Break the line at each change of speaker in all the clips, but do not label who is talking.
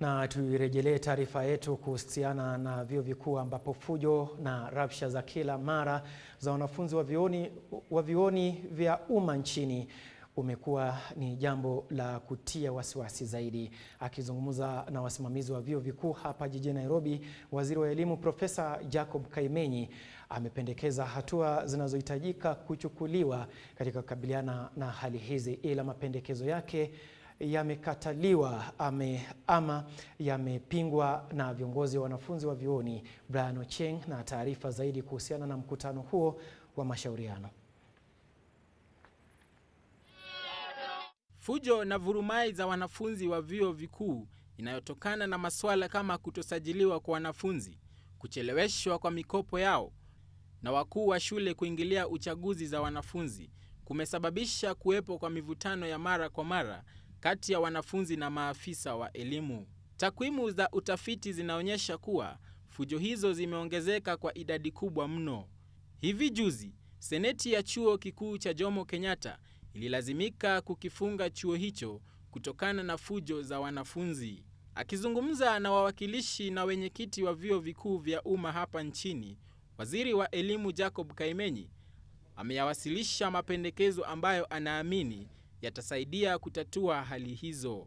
Na tuirejelee taarifa yetu kuhusiana na vyuo vikuu ambapo fujo na rabsha za kila mara za wanafunzi wa vyuoni vya umma nchini umekuwa ni jambo la kutia wasiwasi zaidi. Akizungumza na wasimamizi wa vyuo vikuu hapa jijini Nairobi, Waziri wa Elimu Profesa Jacob Kaimenyi amependekeza hatua zinazohitajika kuchukuliwa katika kukabiliana na hali hizi, ila mapendekezo yake yamekataliwa ama yamepingwa na viongozi wa wanafunzi wa vyuoni. Brian Ochieng na taarifa zaidi kuhusiana na mkutano huo wa mashauriano.
Fujo na vurumai za wanafunzi wa vyuo vikuu inayotokana na masuala kama kutosajiliwa kwa wanafunzi, kucheleweshwa kwa mikopo yao na wakuu wa shule kuingilia uchaguzi za wanafunzi kumesababisha kuwepo kwa mivutano ya mara kwa mara kati ya wanafunzi na maafisa wa elimu. Takwimu za utafiti zinaonyesha kuwa fujo hizo zimeongezeka kwa idadi kubwa mno. Hivi juzi, Seneti ya Chuo Kikuu cha Jomo Kenyatta ililazimika kukifunga chuo hicho kutokana na fujo za wanafunzi. Akizungumza na wawakilishi na wenyekiti wa vyuo vikuu vya umma hapa nchini, Waziri wa Elimu Jacob Kaimenyi ameyawasilisha mapendekezo ambayo anaamini yatasaidia kutatua hali hizo.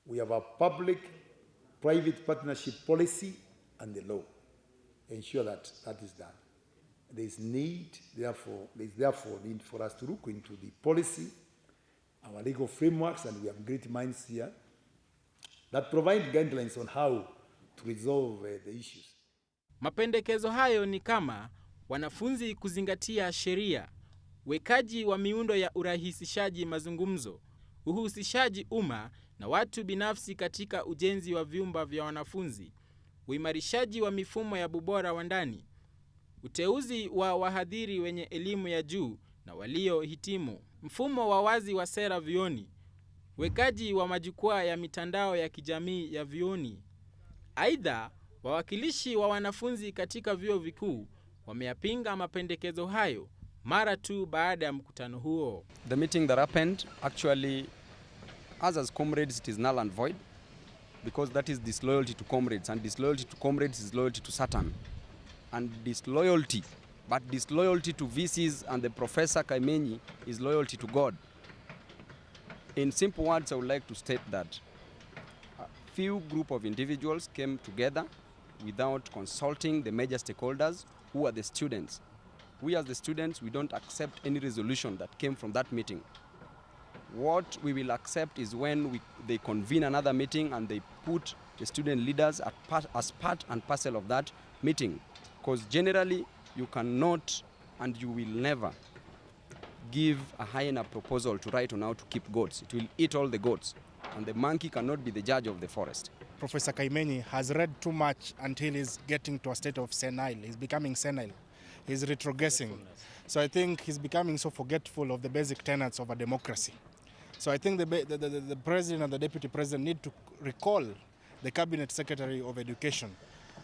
We have a public-private partnership policy and the law. Ensure that is done. There is therefore need for us to look into the policy, our legal frameworks, and we have great minds here that provide guidelines on how to resolve the issues.
Mapendekezo hayo ni kama wanafunzi kuzingatia sheria, wekaji wa miundo ya urahisishaji mazungumzo, uhusishaji umma na watu binafsi katika ujenzi wa vyumba vya wanafunzi, uimarishaji wa mifumo ya ubora wa ndani, uteuzi wa wahadhiri wenye elimu ya juu na waliohitimu, mfumo wa wazi wa sera vyuoni, wekaji wa majukwaa ya mitandao ya kijamii ya vyuoni. Aidha, wawakilishi wa wanafunzi katika vyuo vikuu wameyapinga mapendekezo hayo mara tu baada ya mkutano huo.
The meeting that happened actually, as comrades, it is null and void, because that is disloyalty to comrades, and disloyalty to comrades is loyalty to Satan. And disloyalty to VCs and the Professor Kaimenyi is loyalty to God. In simple words, I would like to state that a few group of individuals came together without consulting the major stakeholders, who are the students. We as the students, we don't accept any resolution that came from that meeting. What we will accept is when they convene another meeting and they put the student leaders as part and parcel of that meeting. Because generally, you cannot and you will never give a hyena proposal to write on how to keep goats. It will eat all the goats, and the monkey cannot be the judge of the forest.
Professor Kaimenyi has read too much until he's getting to a state of senile. He's becoming senile. He's retrogressing. So I think he's becoming so forgetful of the basic tenets of a democracy. So I think the president and the deputy president need to recall the cabinet secretary of education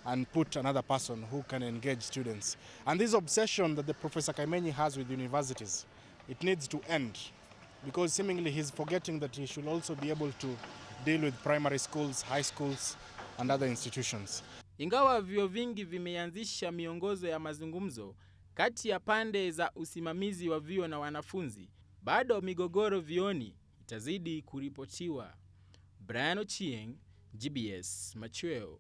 and put another person who can engage students. And this obsession that the Professor Kaimenyi has with universities, it needs to end, because seemingly he's forgetting that he should also be able to deal with primary schools, high schools, and other institutions.
Ingawa vyuo vingi vimeanzisha miongozo ya mazungumzo kati ya pande za usimamizi wa vyuo na wanafunzi, bado migogoro vyuoni itazidi kuripotiwa. Brian Ochieng, GBS Machweo.